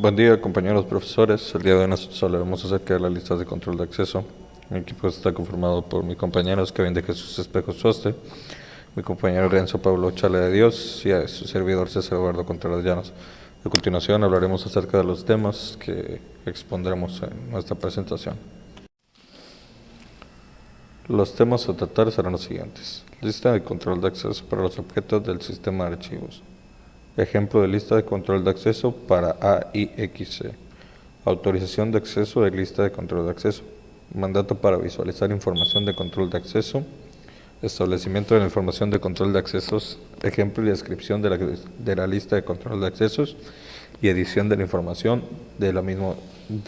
Buen día, compañeros profesores. El día de hoy nosotros hablaremos acerca de las listas de control de acceso. Mi equipo está conformado por mis compañeros Kevin de Jesús Espejo Suaste, mi compañero Renzo Pablo Chale de Dios y a su servidor César Eduardo Contreras Llanos. A continuación hablaremos acerca de los temas que expondremos en nuestra presentación. Los temas a tratar serán los siguientes: lista de control de acceso para los objetos del sistema de archivos. Ejemplo de lista de control de acceso para AIXC. Autorización de acceso de lista de control de acceso. Mandato para visualizar información de control de acceso. Establecimiento de la información de control de accesos. Ejemplo y descripción de la lista de control de accesos. Y edición de la información de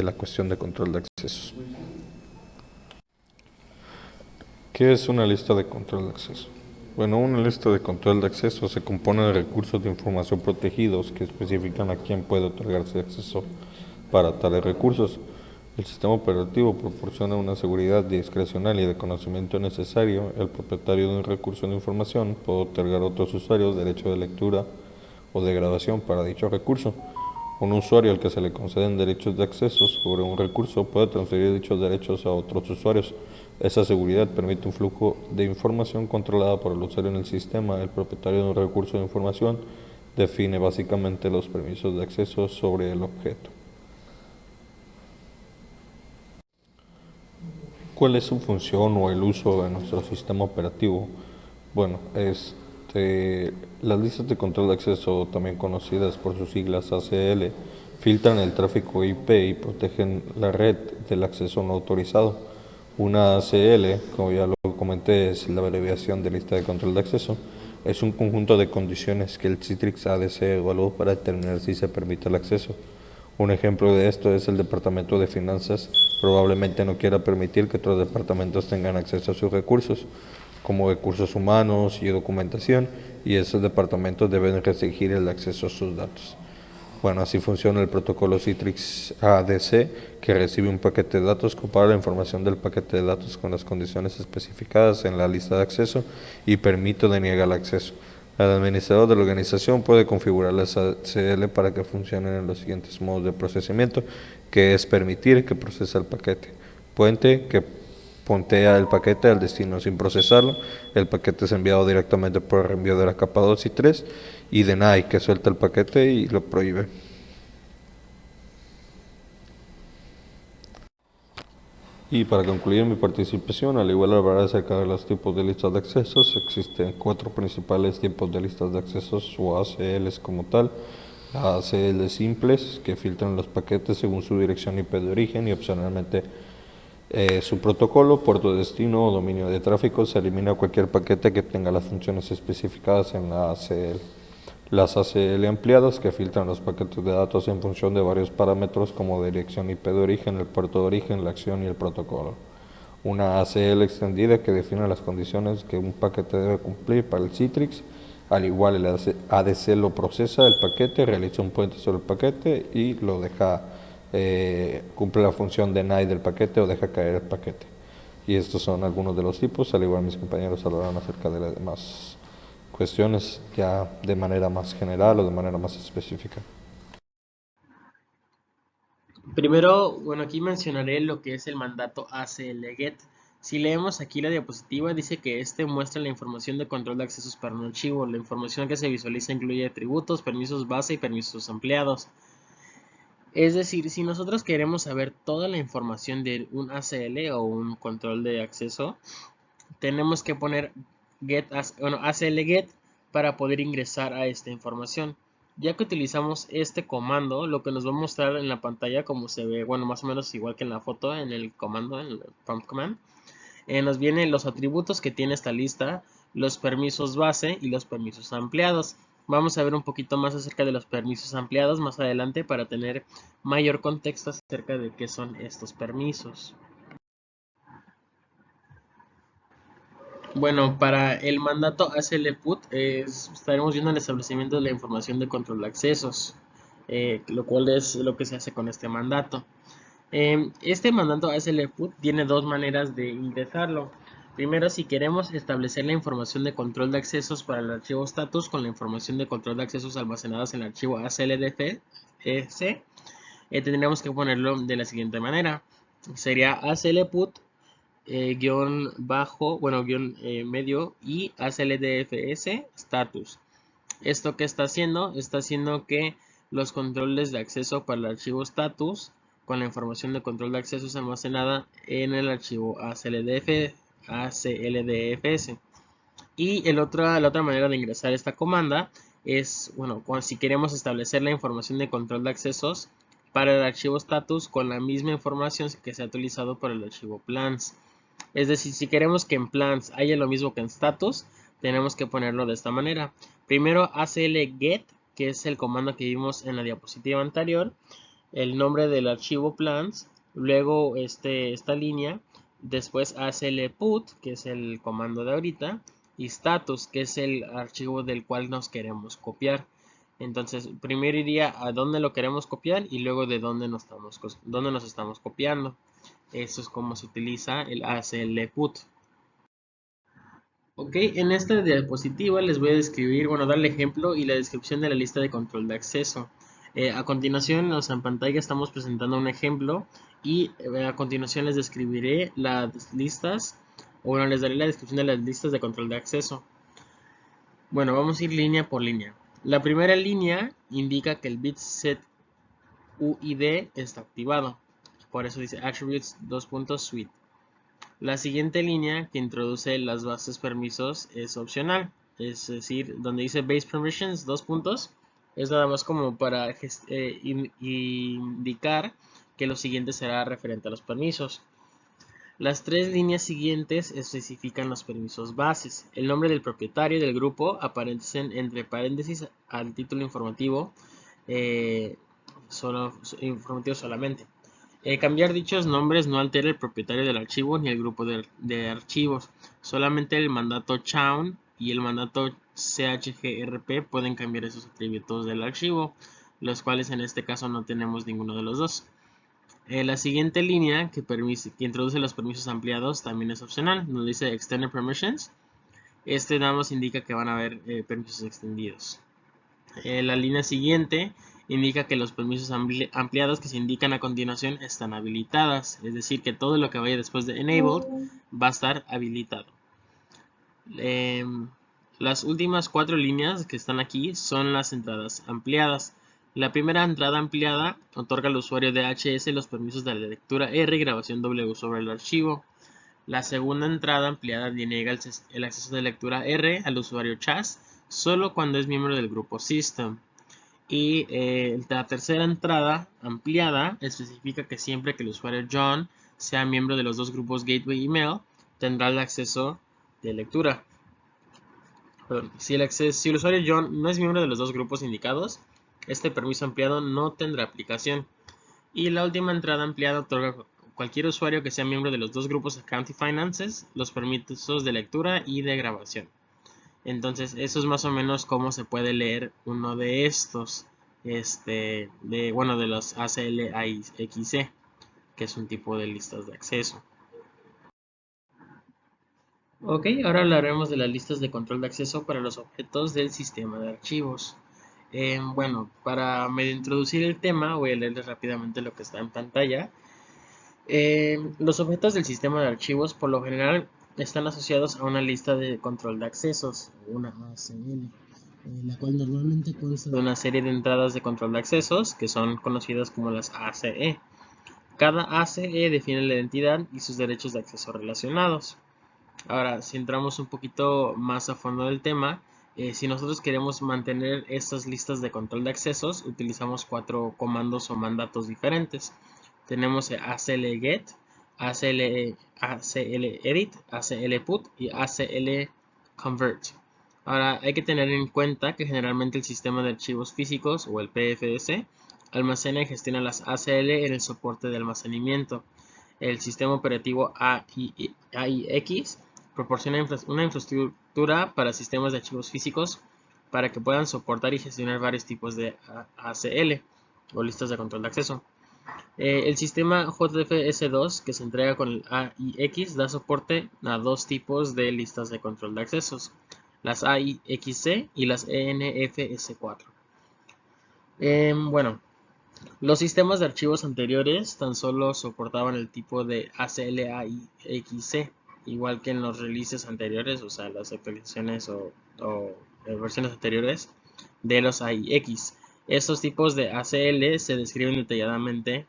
la cuestión de control de accesos. ¿Qué es una lista de control de acceso? Bueno, una lista de control de acceso se compone de recursos de información protegidos que especifican a quién puede otorgarse acceso para tales recursos. El sistema operativo proporciona una seguridad discrecional y de conocimiento necesario. El propietario de un recurso de información puede otorgar a otros usuarios derecho de lectura o de grabación para dicho recurso. Un usuario al que se le conceden derechos de acceso sobre un recurso puede transferir dichos derechos a otros usuarios. Esa seguridad permite un flujo de información controlada por el usuario en el sistema. El propietario de un recurso de información define básicamente los permisos de acceso sobre el objeto. ¿Cuál es su función o el uso de nuestro sistema operativo? Bueno, las listas de control de acceso, también conocidas por sus siglas ACL, filtran el tráfico IP y protegen la red del acceso no autorizado. Una ACL, como ya lo comenté, es la abreviación de lista de control de acceso. Es un conjunto de condiciones que el Citrix ADC evaluó para determinar si se permite el acceso. Un ejemplo de esto es el Departamento de Finanzas. Probablemente no quiera permitir que otros departamentos tengan acceso a sus recursos, como recursos humanos y documentación, y esos departamentos deben restringir el acceso a sus datos. Bueno, así funciona el protocolo Citrix ADC, que recibe un paquete de datos, compara la información del paquete de datos con las condiciones especificadas en la lista de acceso y permite o deniega el acceso. El administrador de la organización puede configurar la ACL para que funcionen en los siguientes modos de procesamiento, que es permitir que procese el paquete, puente, que puntea el paquete al destino sin procesarlo, el paquete es enviado directamente por el reenvío de la capa 2 y 3, y deny, que suelta el paquete y lo prohíbe. Y para concluir mi participación, al igual hablar acerca de los tipos de listas de accesos, existen 4 principales tipos de listas de accesos o ACLs como tal. ACLs simples, que filtran los paquetes según su dirección IP de origen y opcionalmente su protocolo, puerto de destino o dominio de tráfico. Se elimina cualquier paquete que tenga las funciones especificadas en la ACL. Las ACL ampliadas, que filtran los paquetes de datos en función de varios parámetros como dirección IP de origen, el puerto de origen, la acción y el protocolo. Una ACL extendida, que define las condiciones que un paquete debe cumplir para el Citrix. Al igual, el ADC lo procesa el paquete, realiza un puente sobre el paquete y lo deja, cumple la función deny del paquete o deja caer el paquete. Y estos son algunos de los tipos. Al igual, mis compañeros hablarán acerca de las demás cuestiones ya de manera más general o de manera más específica. Primero, bueno, aquí mencionaré lo que es el mandato ACLGET. Si leemos aquí la diapositiva, dice que este muestra la información de control de accesos para un archivo. La información que se visualiza incluye atributos, permisos base y permisos ampliados. Es decir, si nosotros queremos saber toda la información de un ACL o un control de acceso, tenemos que poner ACLGET para poder ingresar a esta información. Ya que utilizamos este comando, lo que nos va a mostrar en la pantalla, como se ve, bueno, más o menos igual que en la foto, en el comando, en el prompt command, nos vienen los atributos que tiene esta lista, los permisos base y los permisos ampliados. Vamos a ver un poquito más acerca de los permisos ampliados más adelante para tener mayor contexto acerca de qué son estos permisos. Bueno, para el mandato ACLPUT estaremos viendo el establecimiento de la información de control de accesos, lo cual es lo que se hace con este mandato. Este mandato ACLPUT tiene dos maneras de ingresarlo. Primero, si queremos establecer la información de control de accesos para el archivo status con la información de control de accesos almacenadas en el archivo ACLDFS, tendríamos que ponerlo de la siguiente manera. Sería aclput guión bajo, bueno, guión medio y acldfs status. ¿Esto qué está haciendo? Está haciendo que los controles de acceso para el archivo status con la información de control de acceso es almacenada en el archivo acldfs. Y la otra manera de ingresar esta comanda es, bueno, si queremos establecer la información de control de accesos para el archivo status con la misma información que se ha utilizado para el archivo plans. Es decir, si queremos que en plans haya lo mismo que en status, tenemos que ponerlo de esta manera. Primero aclget, que es el comando que vimos en la diapositiva anterior, el nombre del archivo plans, luego esta línea, después aclput, que es el comando de ahorita, y status, que es el archivo del cual nos queremos copiar. Entonces, primero iría a dónde lo queremos copiar y luego de dónde nos estamos copiando. Eso es como se utiliza el aclput. Ok, en esta diapositiva les voy a describir, bueno, dar el ejemplo y la descripción de la lista de control de acceso. A continuación, en pantalla estamos presentando un ejemplo y a continuación les describiré las listas, o bueno, les daré la descripción de las listas de control de acceso. Bueno, vamos a ir línea por línea. La primera línea indica que el bit set UID está activado. Por eso dice attributes suite. La siguiente línea que introduce las bases permisos es opcional, es decir, donde dice base permissions, es nada más como para indicar que lo siguiente será referente a los permisos. Las tres líneas siguientes especifican los permisos bases. El nombre del propietario del grupo aparecen entre paréntesis al título informativo, solamente. Cambiar dichos nombres no altera el propietario del archivo ni el grupo de archivos. Solamente el mandato chown y el mandato chgrp pueden cambiar esos atributos del archivo, los cuales en este caso no tenemos ninguno de los dos. La siguiente línea que introduce los permisos ampliados también es opcional. Nos dice Extended Permissions. Nada más indica que van a haber permisos extendidos. La línea siguiente indica que los permisos ampliados que se indican a continuación están habilitadas, es decir, que todo lo que vaya después de enabled va a estar habilitado. Las últimas 4 líneas que están aquí son las entradas ampliadas. La primera entrada ampliada otorga al usuario de HS los permisos de la lectura R y grabación W sobre el archivo. La segunda entrada ampliada deniega el acceso de lectura R al usuario CHAS solo cuando es miembro del grupo System. Y la tercera entrada ampliada especifica que siempre que el usuario John sea miembro de los dos grupos Gateway y Mail, tendrá el acceso de lectura. Si el usuario John no es miembro de los dos grupos indicados, este permiso ampliado no tendrá aplicación. Y la última entrada ampliada otorga a cualquier usuario que sea miembro de los dos grupos Account y Finances los permisos de lectura y de grabación. Entonces, eso es más o menos cómo se puede leer uno de estos, de los ACLIXC, que es un tipo de listas de acceso. Ok, ahora hablaremos de las listas de control de acceso para los objetos del sistema de archivos. Bueno, para medio introducir el tema, voy a leerles rápidamente lo que está en pantalla. Los objetos del sistema de archivos por lo general están asociados a una lista de control de accesos, una ACL, la cual normalmente consta de una serie de entradas de control de accesos que son conocidas como las ACE. Cada ACE define la identidad y sus derechos de acceso relacionados. Ahora, si entramos un poquito más a fondo del tema, si nosotros queremos mantener estas listas de control de accesos, utilizamos 4 comandos o mandatos diferentes. Tenemos aclget, acledit, aclput y aclconvert. Ahora, hay que tener en cuenta que generalmente el sistema de archivos físicos, o el PFS, almacena y gestiona las ACL en el soporte de almacenamiento. El sistema operativo AIX proporciona una infraestructura para sistemas de archivos físicos para que puedan soportar y gestionar varios tipos de ACL o listas de control de acceso. El sistema JFS2 que se entrega con el AIX da soporte a dos tipos de listas de control de accesos, las AIXC y las ENFS4. Bueno, Los sistemas de archivos anteriores tan solo soportaban el tipo de ACL-AIXC, igual que en los releases anteriores, o sea, las actualizaciones o versiones anteriores de los AIX. Estos tipos de ACL se describen detalladamente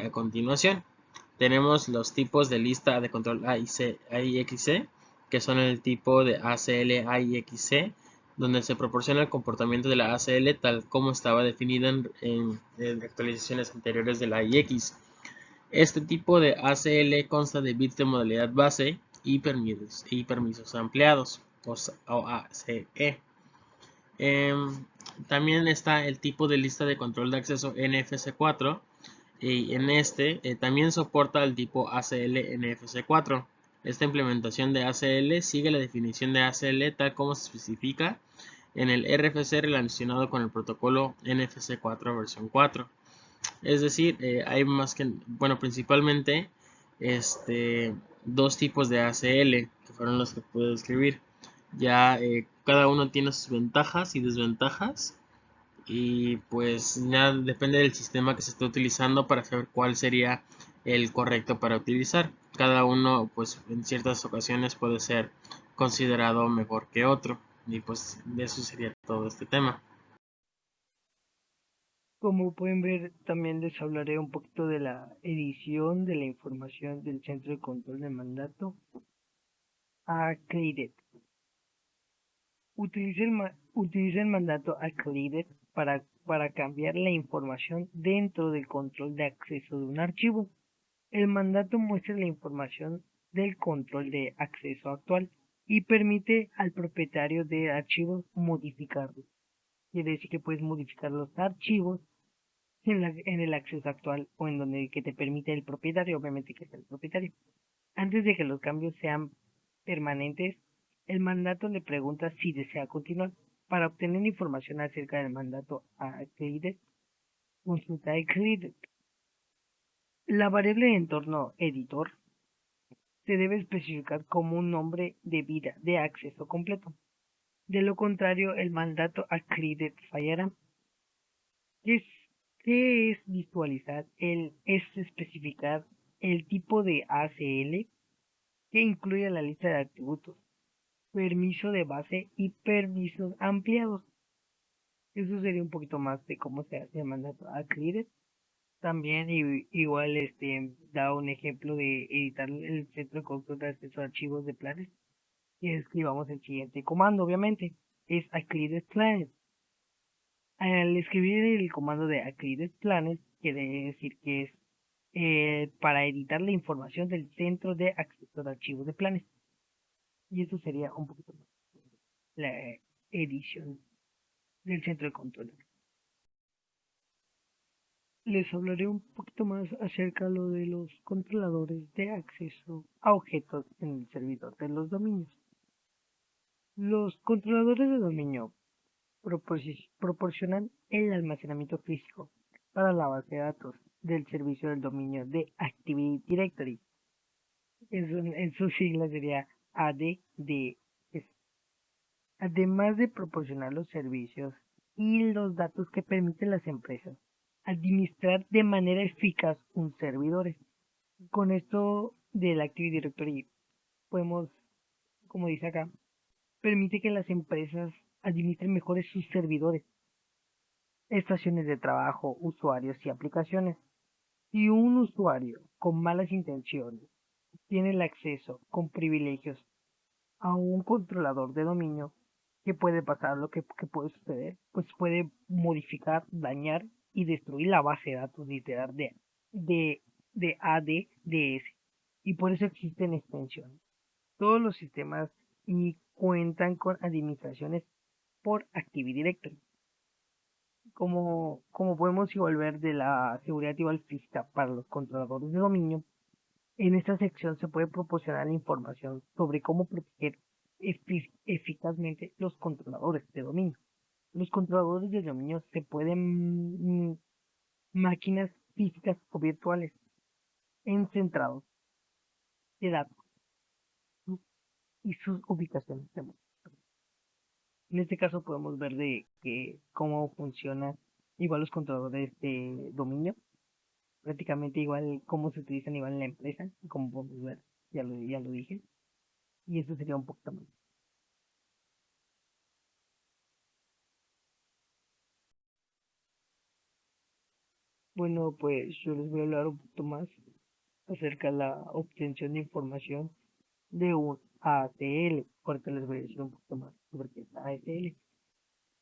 a continuación. Tenemos los tipos de lista de control AIXC, que son el tipo de ACL AIXC, donde se proporciona el comportamiento de la ACL tal como estaba definida en actualizaciones anteriores de la AIX. Este tipo de ACL consta de bits de modalidad base y permisos ampliados, o ACE. También está el tipo de lista de control de acceso NFC4, y en este también soporta el tipo ACL NFC4. Esta implementación de ACL sigue la definición de ACL tal como se especifica en el RFC relacionado con el protocolo NFC 4 versión 4. Es decir, hay más que, bueno, principalmente este, dos tipos de ACL que fueron los que pude describir. Ya cada uno tiene sus ventajas y desventajas y pues ya depende del sistema que se esté utilizando para saber cuál sería el correcto para utilizar. Cada uno pues en ciertas ocasiones puede ser considerado mejor que otro y pues de eso sería todo este tema. Como pueden ver, también les hablaré un poquito de la edición de la información del centro de control de mandato Accredited. Utiliza el mandato Accredited para cambiar la información dentro del control de acceso de un archivo. El mandato muestra la información del control de acceso actual y permite al propietario de archivos modificarlos. Quiere decir que puedes modificar los archivos en el acceso actual o en donde que te permite el propietario, obviamente que es el propietario. Antes de que los cambios sean permanentes, el mandato le pregunta si desea continuar. Para obtener información acerca del mandato a Accredited, consulta Accredited. La variable de entorno editor se debe especificar como un nombre de vida de acceso completo. De lo contrario, el mandato Accredited fallará. ¿Qué es, qué es visualizar? Es especificar el tipo de ACL que incluye la lista de atributos, permiso de base y permisos ampliados. Eso sería un poquito más de cómo se hace el mandato Accredited. También igual da un ejemplo de editar el centro de control de acceso a archivos de planes y escribamos el siguiente comando, obviamente, es Accredited Planet. Al escribir el comando de Accredited Planet, quiere decir que es para editar la información del centro de acceso de archivos de planes. Y eso sería un poquito más la edición del centro de control. Les hablaré un poquito más acerca de lo de los controladores de acceso a objetos en el servidor de los dominios. Los controladores de dominio proporcionan el almacenamiento físico para la base de datos del servicio del dominio de Active Directory. En sus siglas sería ADDS. Además de proporcionar los servicios y los datos que permiten las empresas administrar de manera eficaz un servidor. Con esto del Active Directory podemos, como dice acá, permite que las empresas administren mejores sus servidores, estaciones de trabajo, usuarios y aplicaciones. Si un usuario con malas intenciones tiene el acceso con privilegios a un controlador de dominio, ¿qué puede pasar? Que puede suceder, pues puede modificar, dañar y destruir la base de datos literal de, de ADDS. Y por eso existen extensiones. Todos los sistemas y cuentan con administraciones por Active Directory. Como podemos igual ver de la seguridad igual física para los controladores de dominio, en esta sección se puede proporcionar información sobre cómo proteger eficazmente los controladores de dominio. Los controladores de dominio se pueden máquinas físicas o virtuales en centrados de datos y sus ubicaciones de modo. En este caso podemos ver de que cómo funciona igual los controladores de dominio, prácticamente igual cómo se utilizan igual en la empresa, como podemos ver, ya lo dije, y eso sería un poquito más. Bueno, pues yo les voy a hablar un poquito más acerca de la obtención de información de un ACL. Ahorita les voy a decir un poquito más sobre qué es ASL.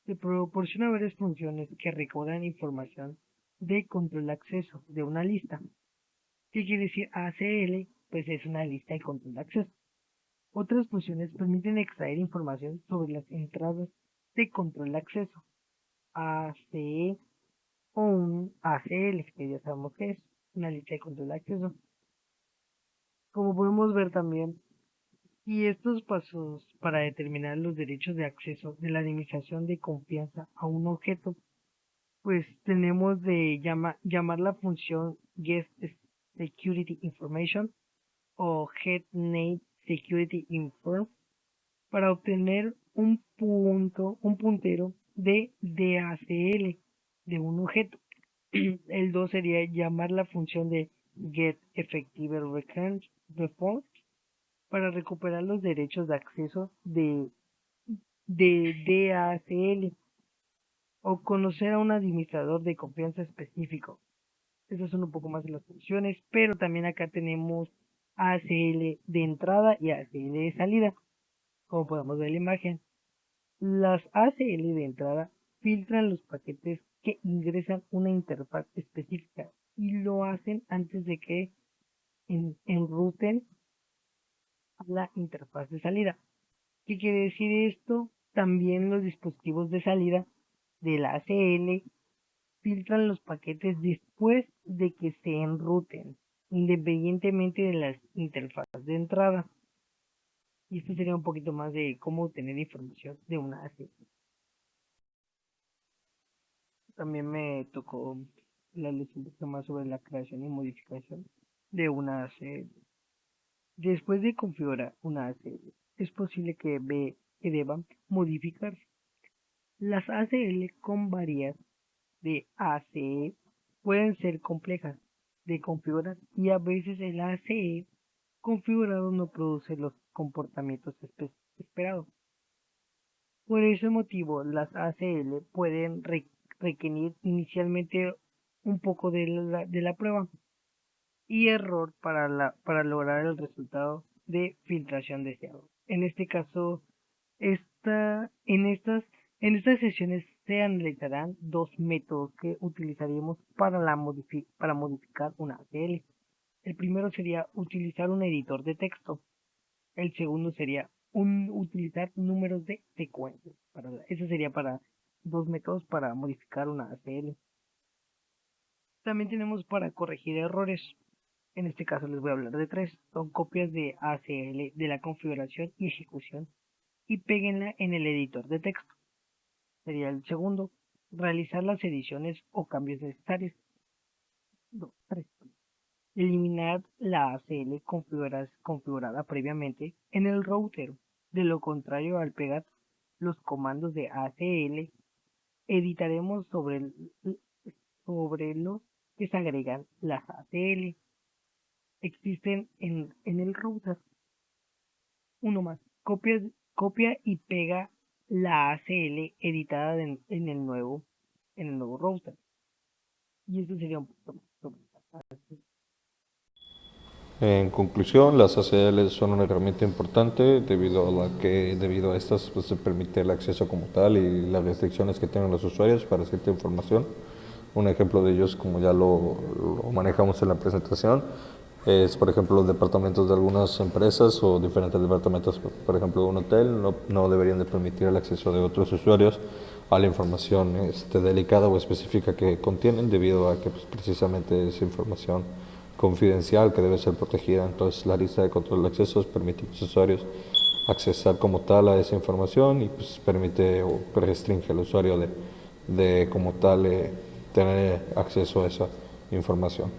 Se proporciona varias funciones que recaudan información de control de acceso de una lista. ¿Qué quiere decir ACL? Pues es una lista de control de acceso. Otras funciones permiten extraer información sobre las entradas de control de acceso, ACE o un ACL, que ya sabemos que es una lista de control de acceso. Como podemos ver también, y estos pasos para determinar los derechos de acceso de la administración de confianza a un objeto, pues tenemos de llamar la función getSecurityInformation o getNameSecurityInform para obtener un puntero de DACL de un objeto. El 2 sería llamar la función de getEffectiveReference para recuperar los derechos de acceso de DACL o conocer a un administrador de confianza específico. Esas son un poco más de las funciones, pero también acá tenemos ACL de entrada y ACL de salida, como podemos ver en la imagen. Las ACL de entrada filtran los paquetes que ingresan una interfaz específica y lo hacen antes de que enruten a la interfaz de salida. ¿Qué quiere decir esto? También los dispositivos de salida de la ACL filtran los paquetes después de que se enruten, independientemente de las interfaces de entrada. Y esto sería un poquito más de cómo obtener información de una ACL. También me tocó hablarles un poquito más sobre la creación y modificación de una ACL. Después de configurar una ACL, es posible que deban modificarse. Las ACL con varias de ACE pueden ser complejas de configurar y a veces el ACE configurado no produce los comportamientos esperados. Por ese motivo, las ACL pueden requerir inicialmente un poco de la prueba y error para lograr el resultado de filtración deseado. En este caso, en estas sesiones se analizarán dos métodos que utilizaremos para modificar una ACL. El primero sería utilizar un editor de texto. El segundo sería utilizar números de secuencia. Eso sería para dos métodos para modificar una ACL. También tenemos para corregir errores. En este caso les voy a hablar de tres. Son copias de ACL de la configuración y ejecución y péguenla en el editor de texto. Sería el segundo. Realizar las ediciones o cambios necesarios. 2, 3. Eliminar la ACL configurada previamente en el router. De lo contrario, al pegar los comandos de ACL, editaremos sobre los que se agregan las ACL. Existen en el router. Uno más. Copia y pega la ACL editada en el nuevo router. Y eso sería un poquito más sobre En conclusión, las ACL son una herramienta importante debido a estas pues, se permite el acceso como tal y las restricciones que tienen los usuarios para cierta información. Un ejemplo de ellos, como ya lo manejamos en la presentación, es por ejemplo los departamentos de algunas empresas o diferentes departamentos, por ejemplo de un hotel, no deberían de permitir el acceso de otros usuarios a la información delicada o específica que contienen debido a que pues, precisamente es información confidencial que debe ser protegida. Entonces la lista de control de accesos permite a los usuarios accesar como tal a esa información y pues permite o restringe al usuario de como tal tener acceso a esa información.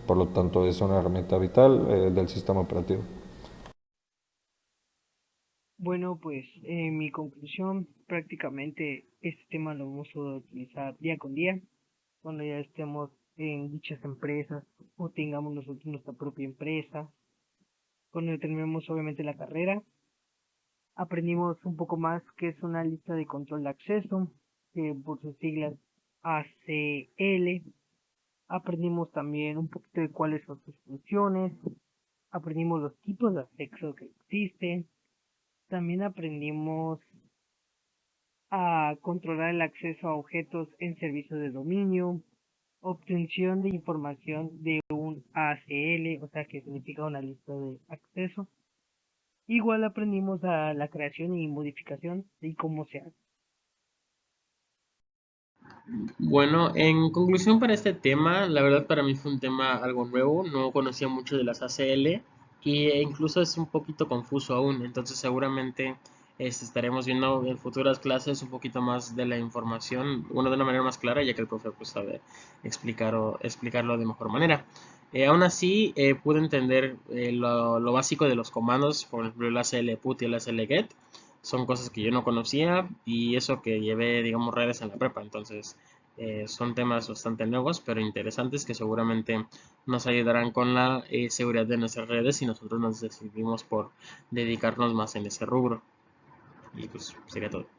Por lo tanto es una herramienta vital del sistema operativo. Bueno, pues en mi conclusión, prácticamente este tema lo vamos a utilizar día con día. cuando ya estemos en dichas empresas o tengamos nosotros nuestra propia empresa. Cuando terminemos obviamente la carrera, aprendimos un poco más qué es una lista de control de acceso, que por sus siglas ACL. Aprendimos también un poquito de cuáles son sus funciones. Aprendimos los tipos de acceso que existen. También aprendimos a controlar el acceso a objetos en servicios de dominio, obtención de información de un ACL, o sea que significa una lista de acceso. Igual aprendimos a la creación y modificación y cómo se hace. Bueno, en conclusión para este tema, la verdad para mí fue un tema algo nuevo, no conocía mucho de las ACL e incluso es un poquito confuso aún, entonces seguramente estaremos viendo en futuras clases un poquito más de la información, bueno, de una manera más clara, ya que el profe pues sabe explicarlo de mejor manera. Aún así, pude entender lo básico de los comandos, por ejemplo el ACL put y el ACL get, son cosas que yo no conocía y eso que llevé, digamos, redes en la prepa, entonces son temas bastante nuevos, pero interesantes que seguramente nos ayudarán con la seguridad de nuestras redes si nosotros nos decidimos por dedicarnos más en ese rubro. Y pues sería todo.